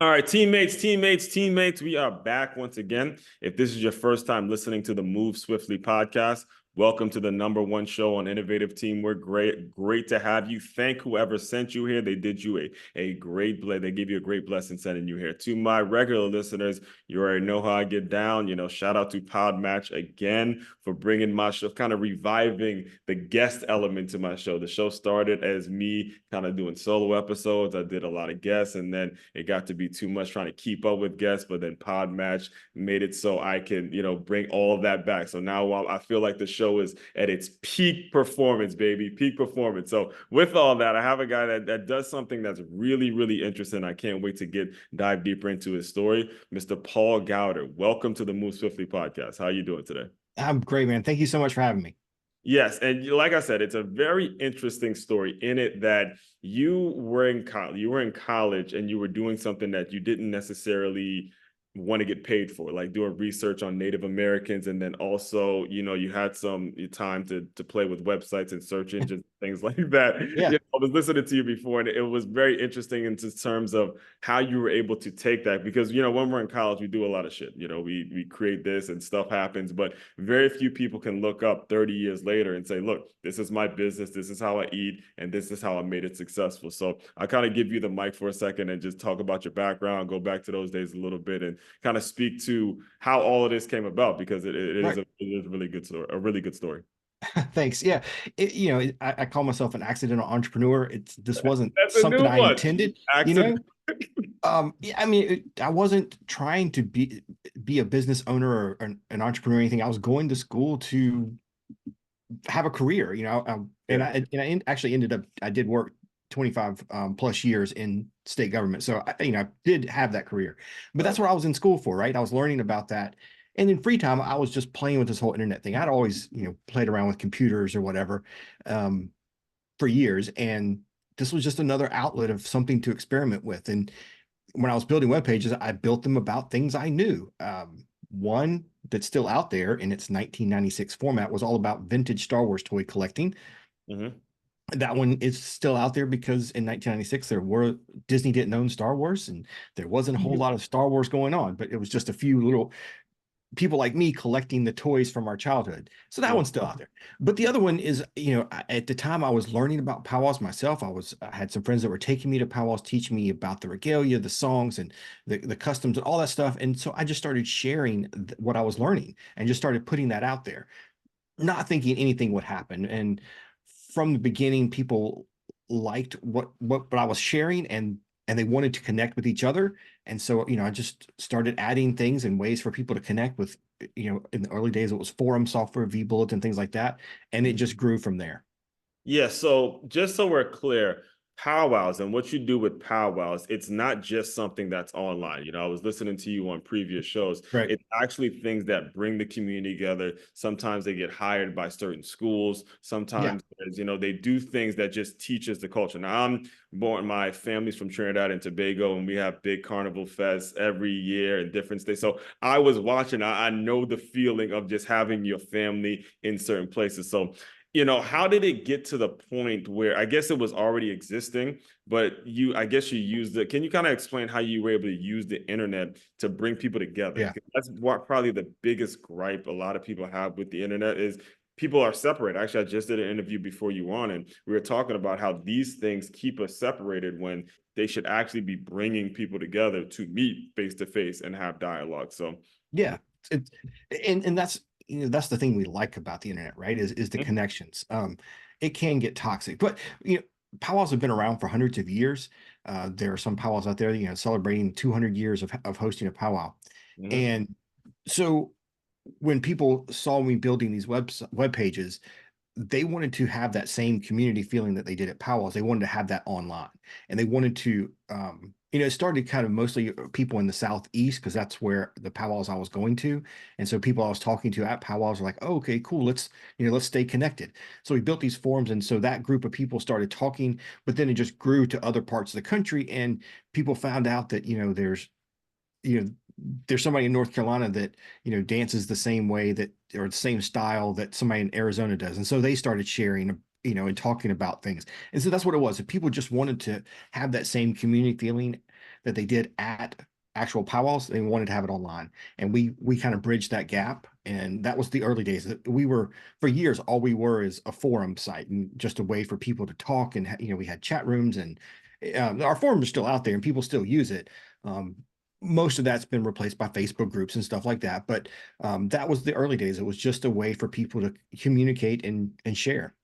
All right, teammates, we are back once again. If this is your first time listening to the Move Swiftly podcast, welcome to the number one show on innovative teamwork. Great to have you. Thank whoever sent you here. They did you a great they gave you a great blessing sending you here. To my regular listeners, you already know how I get down. Shout out to PodMatch again for bringing my show, kind of reviving the guest element to my show. The show started as me kind of doing solo episodes. I did a lot of guests, and then it got to be too much trying to keep up with guests, but then PodMatch made it so I can, bring all of that back. So now I feel like the show is at its peak performance, baby, peak performance. So with all that, I have a guy that does something that's really, really interesting. I can't wait to dive deeper into his story. Mr. Paul Gowder, welcome to the Move Swiftly podcast. How are you doing today? I'm great, man. Thank you so much for having me. Yes, and like I said, it's a very interesting story in it that you were in college, and you were doing something that you didn't necessarily want to get paid for, like doing research on Native Americans, and then also, you had some time to play with websites and search engines, things like that. Yeah. I was listening to you before, and it was very interesting in terms of how you were able to take that, because when we're in college, we do a lot of shit. We create this and stuff happens, but very few people can look up 30 years later and say, look, this is my business, this is how I eat, and this is how I made it successful. So I kind of give you the mic for a second and just talk about your background, go back to those days a little bit, and kind of speak to how all of this came about, because Right. it is a really good story, a really good story. Thanks. Yeah. I call myself an accidental entrepreneur. This wasn't That's a something new I one. intended, you Accident. know? Yeah, I mean, I wasn't trying to be a business owner or an entrepreneur or anything. I was going to school to have a career, and Yeah. actually ended up, I did work 25 plus years in state government. So I did have that career, but Right. that's what I was in school for, right? I was learning about that. And in free time, I was just playing with this whole internet thing. I'd always, played around with computers or whatever um, for years. And this was just another outlet of something to experiment with. And when I was building web pages, I built them about things I knew. One that's still out there in its 1996 format was all about vintage Star Wars toy collecting. Mm-hmm. That one is still out there because in 1996 Disney didn't own Star Wars and there wasn't a whole lot of Star Wars going on, but it was just a few little people like me collecting the toys from our childhood. So that Yeah. one's still out there. But the other one is, at the time I was learning about powwows myself. I had some friends that were taking me to powwows, teaching me about the regalia, the songs, and the customs and all that stuff. And so I just started sharing what I was learning and just started putting that out there, not thinking anything would happen. And from the beginning, people liked what I was sharing and they wanted to connect with each other. And so, I just started adding things and ways for people to connect with, in the early days, it was forum software, vBullet, things like that. And it just grew from there. Yeah, so just so we're clear, powwows and what you do with powwows, it's not just something that's online. I was listening to you on previous shows. Right. It's actually things that bring the community together. Sometimes they get hired by certain schools. Yeah. Sometimes, they do things that just teaches the culture. Now, my family's from Trinidad and Tobago, and we have big carnival fests every year in different states. So I was watching, I know the feeling of just having your family in certain places. So how did it get to the point where I guess it was already existing, but I guess you used it. Can you kind of explain how you were able to use the internet to bring people together? Yeah. Because that's probably the biggest gripe a lot of people have with the internet is people are separated. Actually, I just did an interview before you on, and we were talking about how these things keep us separated when they should actually be bringing people together to meet face to face and have dialogue. So, Yeah. It's and that's that's the thing we like about the internet, right? Is the connections. It can get toxic, but powwows have been around for hundreds of years. There are some powwows out there, celebrating 200 years of hosting a powwow. mhm. And so when people saw me building these web pages, they wanted to have that same community feeling that they did at powwows. They wanted to have that online, and they wanted to, it started kind of mostly people in the Southeast because that's where the powwows I was going to, and so people I was talking to at powwows were like, "Oh, okay, cool. Let's stay connected." So we built these forums, and so that group of people started talking, but then it just grew to other parts of the country, and people found out that you know there's somebody in North Carolina that dances the same way that or the same style that somebody in Arizona does, and so they started sharing and talking about things. And so that's what it was. If people just wanted to have that same community feeling that they did at actual powwows, they wanted to have it online. And we kind of bridged that gap. And that was the early days. That we were, for years, all we were is a forum site and just a way for people to talk. And we had chat rooms, and our forum is still out there and people still use it. Most of that's been replaced by Facebook groups and stuff like that. But that was the early days. It was just a way for people to communicate and share.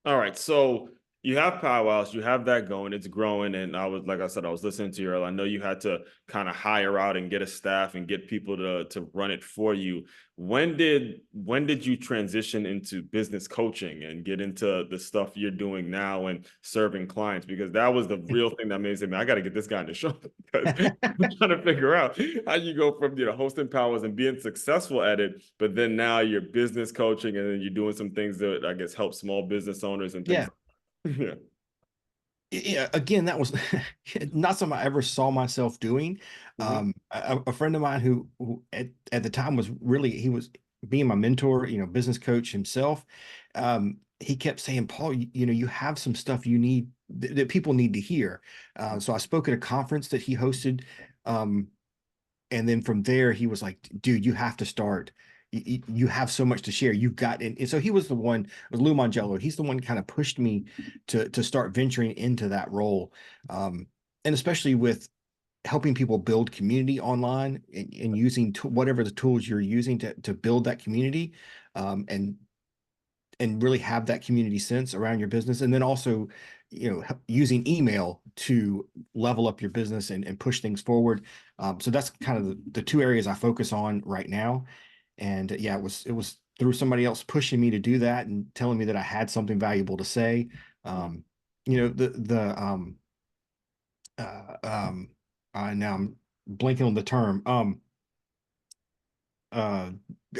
All right. So you have powwows, you have that going, it's growing. And like I said, I was listening to you earlier. I know you had to kind of hire out and get a staff and get people to run it for you. When did you transition into business coaching and get into the stuff you're doing now and serving clients? Because that was the real thing that made me say, man, I got to get this guy in the show, because I'm trying to figure out how you go from hosting powwows and being successful at it, but then now you're business coaching and then you're doing some things that I guess help small business owners and things. Yeah. Yeah. Yeah, again, that was not something I ever saw myself doing. Mm-hmm. A friend of mine who at the time was really, he was being my mentor, business coach himself. He kept saying, Paul, you have some stuff you need that people need to hear. So I spoke at a conference that he hosted. And then from there, he was like, dude, you have to start. You have so much to share. You've got, and so he was the one, was Lou Mangello. He's the one kind of pushed me to start venturing into that role. And especially with helping people build community online and using whatever the tools you're using to build that community, and really have that community sense around your business. And then also, using email to level up your business and push things forward. So that's kind of the two areas I focus on right now. And yeah, it was through somebody else pushing me to do that and telling me that I had something valuable to say. Um, the uh, um, now I'm blanking on the term. I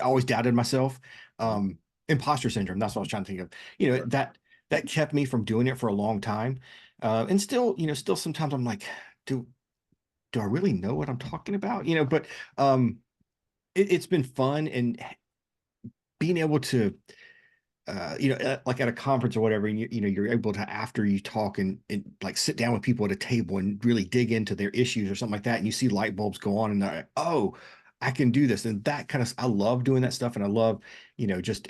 always doubted myself. Imposter syndrome. That's what I was trying to think of. That kept me from doing it for a long time. And still, still sometimes I'm like, do I really know what I'm talking about? But it's been fun, and being able to like at a conference or whatever, and you're able to, after you talk and like sit down with people at a table and really dig into their issues or something like that, and you see light bulbs go on, and they're like, oh, I can do this. And that kind of, I love doing that stuff. And I love, just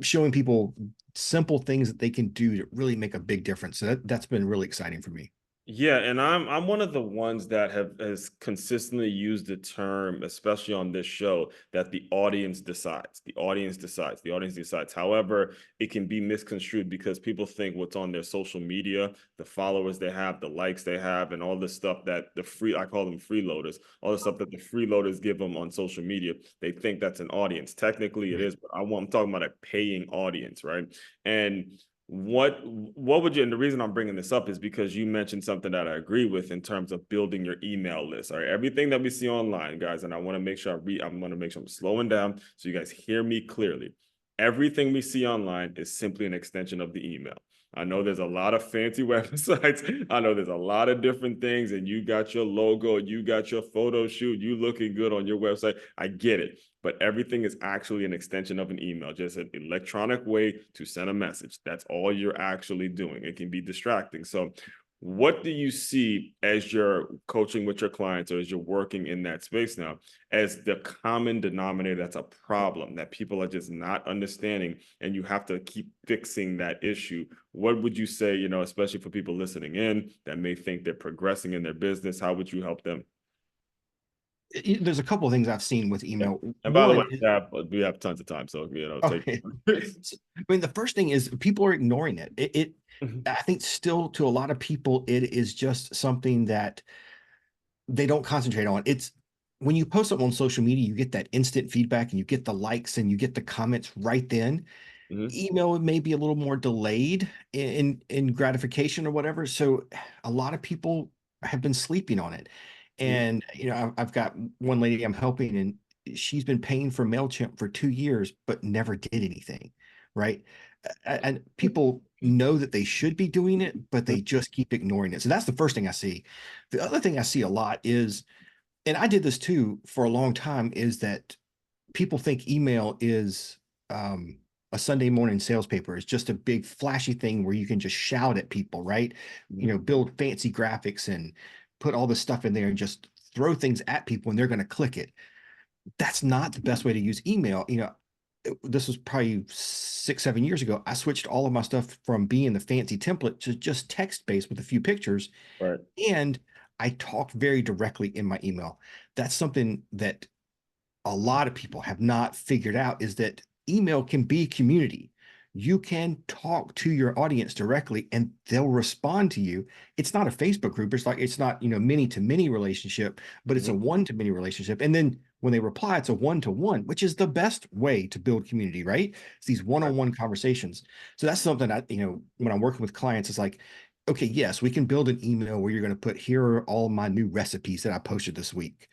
showing people simple things that they can do to really make a big difference. So that's been really exciting for me. Yeah, and I'm one of the ones that has consistently used the term, especially on this show, that the audience decides. The audience decides. The audience decides. However, it can be misconstrued because people think what's on their social media, the followers they have, the likes they have, and all the stuff that I call them freeloaders, all the stuff that the freeloaders give them on social media, they think that's an audience. Technically, it Right. is, but I'm talking about a paying audience, right? And what would you, and the reason I'm bringing this up is because you mentioned something that I agree with in terms of building your email list. All right, everything that we see online, guys, and I want to make sure I'm slowing down so you guys hear me clearly. Everything we see online is simply an extension of the email. I know there's a lot of fancy websites. I know there's a lot of different things, and you got your logo, you got your photo shoot, you looking good on your website. I get it, but everything is actually an extension of an email, just an electronic way to send a message. That's all you're actually doing. It can be distracting. So what do you see as you're coaching with your clients or as you're working in that space now as the common denominator that's a problem that people are just not understanding and you have to keep fixing that issue? What would you say, especially for people listening in that may think they're progressing in their business? How would you help them? There's a couple of things I've seen with Yeah. email. And by the way, One, we have tons of time, so take. okay. I mean, the first thing is people are ignoring it. I think still to a lot of people, it is just something that they don't concentrate on. It's when you post something on social media, you get that instant feedback and you get the likes and you get the comments right then. Mhm. Email may be a little more delayed in gratification or whatever. So a lot of people have been sleeping on it. Mhm. And I've got one lady I'm helping, and she's been paying for MailChimp for 2 years, but never did anything. Right. And people know that they should be doing it, but they just keep ignoring it. So that's the first thing I see. The other thing I see a lot is, and I did this too for a long time, is that people think email is a Sunday morning sales paper is just a big flashy thing where you can just shout at people, right? Build fancy graphics and put all this stuff in there and just throw things at people and they're going to click it. That's not the best way to use email. This was probably 6, 7 years ago. I switched all of my stuff from being the fancy template to just text based with a few pictures. Right. And I talk very directly in my email. That's something that a lot of people have not figured out, is that email can be community. You can talk to your audience directly and they'll respond to you. It's not a Facebook group. It's not, many to many relationship, but it's a one to many relationship. And then when they reply, it's a one to one, which is the best way to build community, right? It's these one-on-one conversations. So that's something when I'm working with clients, it's like, okay, yes, we can build an email where you're going to put, here are all my new recipes that I posted this week.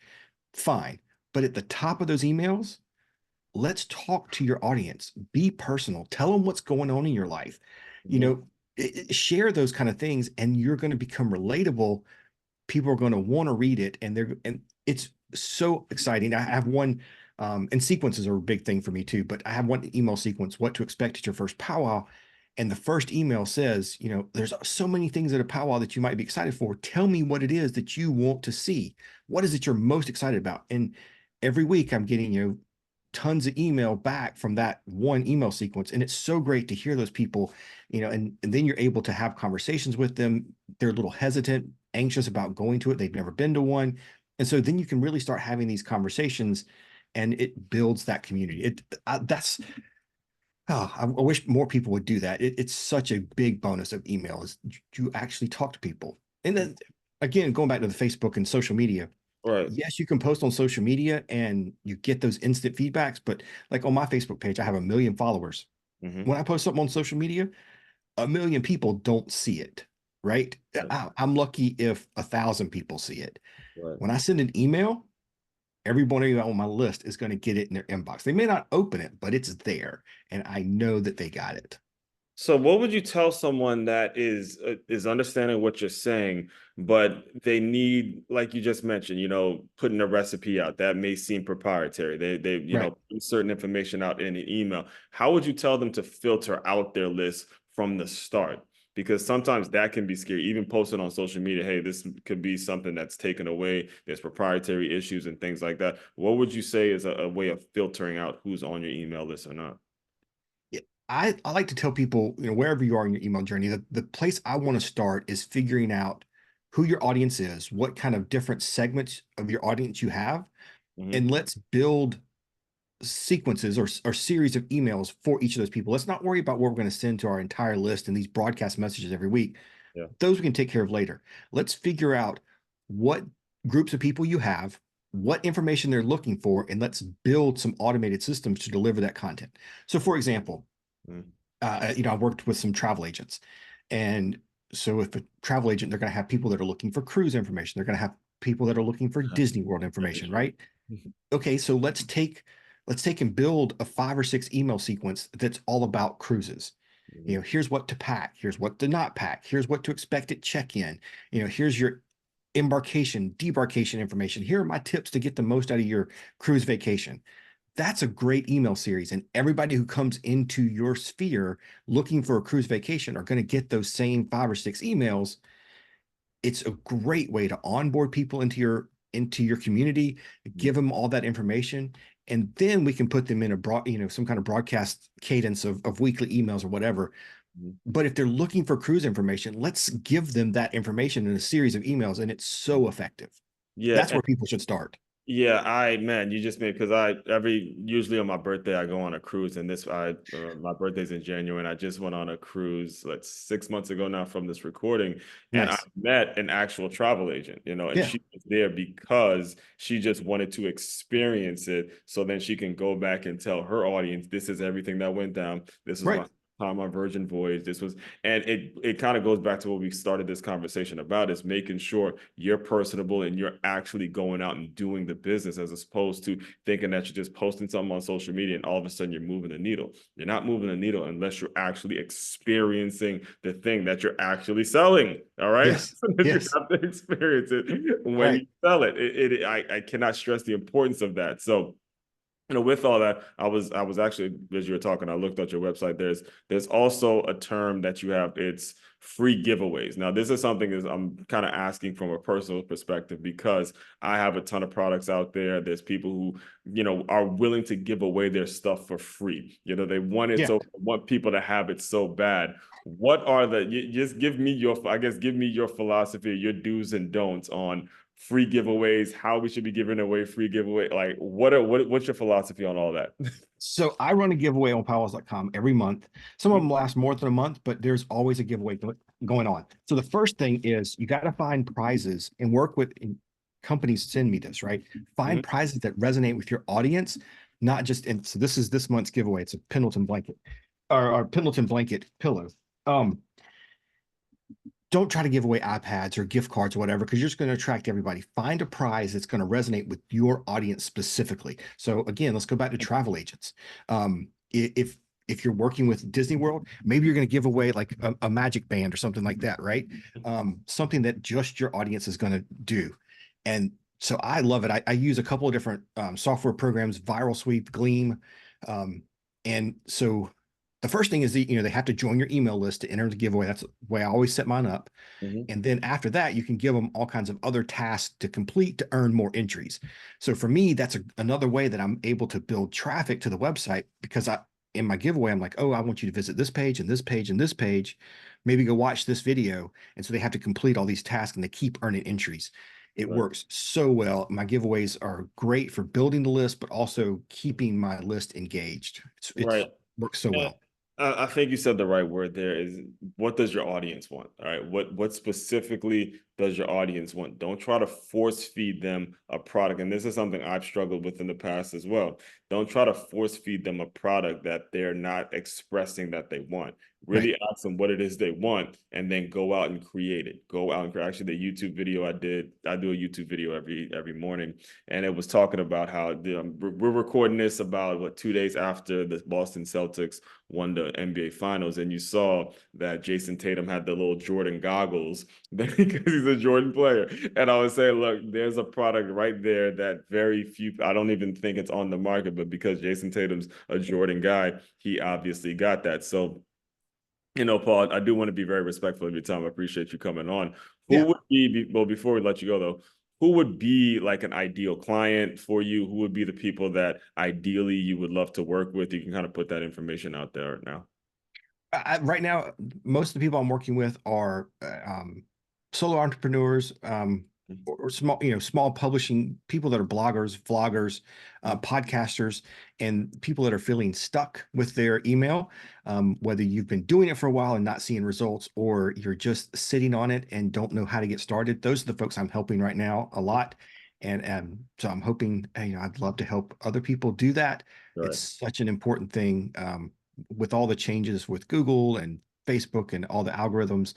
Fine. But at the top of those emails, let's talk to your audience. Be personal. Tell them what's going on in your life. Share those kind of things, and you're going to become relatable. People are going to want to read it, and it's so exciting. I have one, and sequences are a big thing for me too. But I have one email sequence: what to expect at your first powwow. And the first email says, there's so many things at a powwow that you might be excited for. Tell me what it is that you want to see. What is it you're most excited about? And every week I'm getting, tons of email back from that one email sequence. And it's so great to hear those people, and then you're able to have conversations with them. They're a little hesitant, anxious about going to it. They've never been to one. And so then you can really start having these conversations and it builds that community. I wish more people would do that. It's such a big bonus of email is you actually talk to people. And then again, going back to the Facebook and social media, Right. yes, you can post on social media and you get those instant feedbacks, but like on my Facebook page, I have 1 million followers. When I post something on social media, 1 million people don't see it, right? I'm lucky if 1,000 people see it. Right. When I send an email, everybody on my list is going to get it in their inbox. They may not open it, but it's there, and I know that they got it. So what would you tell someone that is understanding what you're saying, but they need, like you just mentioned, putting a recipe out that may seem proprietary. They Right. put certain information out in an email. How would you tell them to filter out their list from the start? Because sometimes that can be scary. Even posting on social media, hey, this could be something that's taken away. There's proprietary issues and things like that. What would you say is a way of filtering out who's on your email list or not? I like to tell people, wherever you are in your email journey, the place I want to start is figuring out who your audience is, what kind of different segments of your audience you have, and let's build sequences or series of emails for each of those people. Let's not worry about what we're going to send to our entire list and these broadcast messages every week. Yeah. Those we can take care of later. Let's figure out what groups of people you have, what information they're looking for, and let's build some automated systems to deliver that content. So, for example, I worked with some travel agents. And so if a travel agent, they're going to have people that are looking for cruise information. They're going to have people that are looking for Disney World information, right? Okay, so let's take and build a 5 or 6 email sequence that's all about cruises. Here's what to pack, here's what to not pack, here's what to expect at check-in. Here's your embarkation, debarkation information. Here are my tips to get the most out of your cruise vacation. That's a great email series. And everybody who comes into your sphere looking for a cruise vacation are going to get those same 5 or 6 emails. It's a great way to onboard people into your community, give them all that information, and then we can put them in some kind of broadcast cadence of weekly emails or whatever. But if they're looking for cruise information, let's give them that information in a series of emails, and it's so effective. Yeah. That's where people should start. Yeah, man, you just made, because usually on my birthday I go on a cruise, and my birthday's in January, and I just went on a cruise like 6 months ago now from this recording, and I Nice. met an actual travel agent, and Yeah. she was there because she just wanted to experience it, so then she can go back and tell her audience, this is everything that went down. This is my Right. time on Virgin Voyage. This was, and it kind of goes back to what we started this conversation about, is making sure you're personable and you're actually going out and doing the business, as opposed to thinking that you're just posting something on social media and all of a sudden you're moving the needle. You're not moving the needle unless you're actually experiencing the thing that you're actually selling. All right. Yes. You Yes. have to experience it when Right. you sell it. I cannot stress the importance of that. So with all that, I was actually, as you were talking, I looked at your website. There's also a term that you have. It's free giveaways. Now, this is something is I'm kind of asking from a personal perspective because I have a ton of products out there. There's people who, are willing to give away their stuff for free. They want it Yeah. so want people to have it so bad. What are just give me I guess give me your philosophy, your do's and don'ts on free giveaways, how we should be giving away free giveaway. Like what's your philosophy on all that? So I run a giveaway on powwows.com every month. Some of Mhm, them last more than a month, but there's always a giveaway going on. So the first thing is you got to find prizes and work with companies send me this, right? mhm. Find prizes that resonate with your audience, not just, and so this is this month's giveaway. It's a Pendleton blanket or Pendleton blanket pillow. Um, don't try to give away iPads or gift cards or whatever, because you're just going to attract everybody. Find a prize that's going to resonate with your audience specifically. So again, let's go back to travel agents. If you're working with Disney World, maybe you're going to give away like a magic band or something like that, right? Something that just your audience is going to do. And so I love it. I use a couple of different software programs, Viral Sweep, Gleam. And so the first thing is they have to join your email list to enter the giveaway. That's the way I always set mine up. Mhm. And then after that, you can give them all kinds of other tasks to complete to earn more entries. So for me, that's another way that I'm able to build traffic to the website, because in my giveaway, I'm like, oh, I want you to visit this page and this page and this page, maybe go watch this video. And so they have to complete all these tasks and they keep earning entries. It Right. works so well. My giveaways are great for building the list, but also keeping my list engaged. It's Right. works so And well. I think you said the right word there is what does your audience want? All right. What specifically does your audience want? Don't try to force feed them a product. And this is something I've struggled with in the past as well. Don't try to force feed them a product that they're not expressing that they want. Right. Really ask them what it is they want and then go out and create it. Go out and create. Actually, the YouTube video I do a YouTube video every morning, and it was talking about how we're recording this about 2 days after the Boston Celtics won the NBA Finals, and you saw that Jason Tatum had the little Jordan goggles because he's a Jordan player. And I was saying, look, there's a product right there that very few, I don't even think it's on the market, but because Jason Tatum's a Jordan guy, he obviously got that. So, Paul, I do want to be very respectful of your time. I appreciate you coming on. Who Yeah. would well, before we let you go though, who would be like an ideal client for you? Who would be the people that ideally you would love to work with? You can kind of put that information out there now. Right now, most of the people I'm working with are solo entrepreneurs, or small, small publishing people that are bloggers, vloggers, podcasters, and people that are feeling stuck with their email. Whether you've been doing it for a while and not seeing results, or you're just sitting on it and don't know how to get started, those are the folks I'm helping right now a lot. And so I'm hoping, I'd love to help other people do that. It's Right. such an important thing. With all the changes with Google and Facebook and all the algorithms,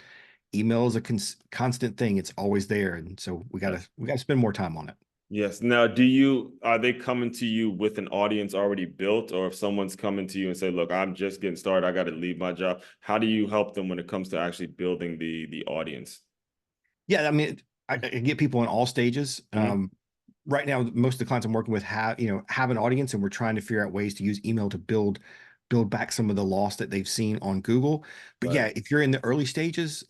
email is a constant thing. It's always there, and so we gotta spend more time on it. Yes. Now, are they coming to you with an audience already built, or if someone's coming to you and say, "Look, I'm just getting started, I got to leave my job," how do you help them when it comes to actually building the audience? Yeah, I mean, I get people in all stages. Mhm. Right now, most of the clients I'm working with have an audience, and we're trying to figure out ways to use email to build back some of the loss that they've seen on Google. But Right. yeah, if you're in the early stages,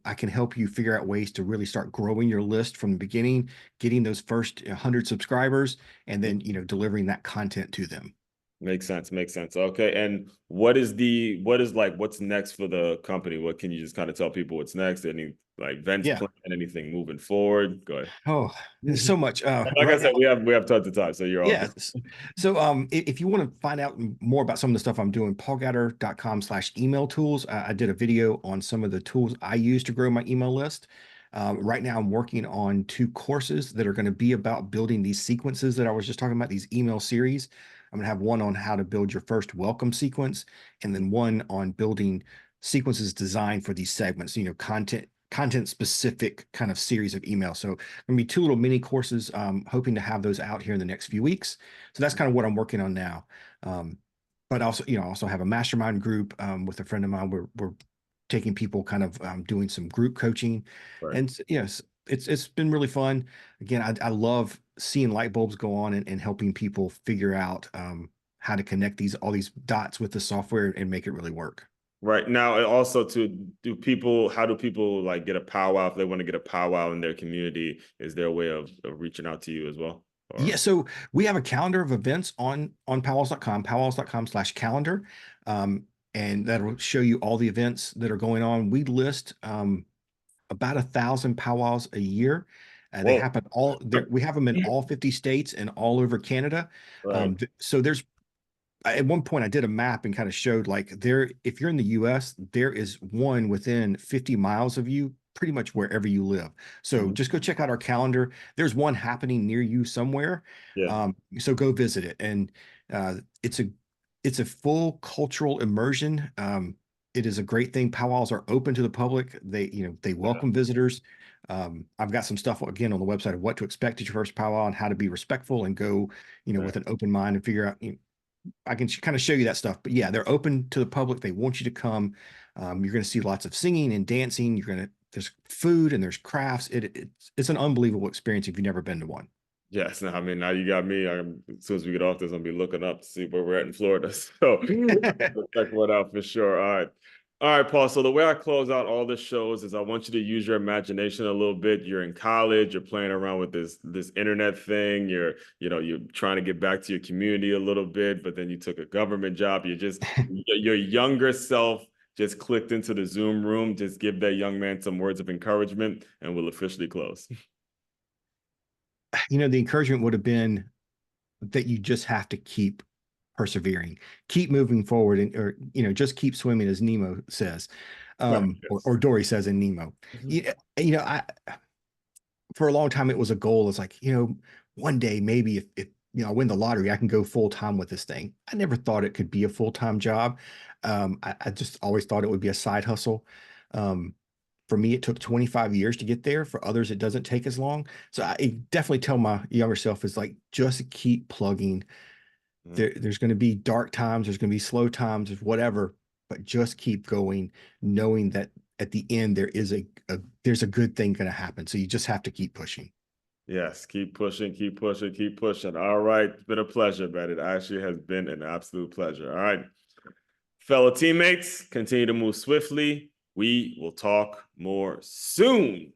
I can help you figure out ways to really start growing your list from the beginning, getting those first 100 subscribers, and then delivering that content to them. Makes sense. Makes sense. Okay. And what's next for the company? What can you just kind of tell people what's next? Any like events Yeah. plan, anything moving forward? Go Oh, there's so much. Like I Right now, said, we have tons of time, so you're all yeah. good. So if you want to find out more about some of the stuff I'm doing, paulgowder.com/email tools. I did a video on some of the tools I use to grow my email list. Right now, I'm working on 2 courses that are going to be about building these sequences that I was just talking about, these email series. I'm going to have one on how to build your first welcome sequence, and then one on building sequences designed for these segments, content specific kind of series of emails. So going to be 2 little mini courses. Hoping to have those out here in the next few weeks. So that's kind of what I'm working on now. But also, also have a mastermind group with a friend of mine. We're taking people kind of doing some group coaching, Right. and yes, it's been really fun. Again, I love seeing light bulbs go on and helping people figure out how to connect all these dots with the software and make it really work. Right now, also how do people like get a powwow if they want to get a powwow in their community? Is there a way of reaching out to you as well? Yeah, Or so we have a calendar of events on powwows.com, powwows.com/calendar. And that'll show you all the events that are going on. We list about 1,000 powwows a year. They whoa, happen all there. We have them in all 50 states and all over Canada. right, So there's at one point I did a map and kind of showed like if you're in the US, there is one within 50 miles of you, pretty much wherever you live. So Mhm. just go check out our calendar. There's one happening near you somewhere. Yeah, So go visit it. And uh, it's a it's a full cultural immersion. It is a great thing. Powwows are open to the public. They yeah, welcome visitors. I've got some stuff again on the website of what to expect at your first powwow and how to be respectful and go, yeah. with an open mind and figure out, I can kind of show you that stuff. But yeah, they're open to the public. They want you to come. You're going to see lots of singing and dancing. There's food and there's crafts. It's an unbelievable experience if you've never been to one. Yes, no, I mean now you got me. As soon as we get off this, I'm gonna be looking up to see where we're at in Florida. So check one out for sure. All right, Paul. So the way I close out all the shows is I want you to use your imagination a little bit. You're in college. You're playing around with this internet thing. You're trying to get back to your community a little bit, but then you took a government job. Your younger self just clicked into the Zoom room. Just give that young man some words of encouragement, and we'll officially close. The encouragement would have been that you just have to keep persevering, keep moving forward, or just keep swimming, as Nemo says, Right. or Dory says in Nemo. Yes. I for a long time it was a goal. It's like, one day maybe if I win the lottery, I can go full time with this thing. I never thought it could be a full time job. I just always thought it would be a side hustle. Um, for me, it took 25 years to get there. For others, it doesn't take as long. So I definitely tell my younger self is like, just keep plugging. There's going to be dark times, there's going to be slow times, there's whatever, but just keep going, knowing that at the end there's a good thing going to happen. So you just have to keep pushing. Yes, keep pushing, keep pushing, keep pushing. All right. It's been a pleasure, man. It actually has been an absolute pleasure. All right. Fellow teammates, continue to move swiftly. We will talk more soon.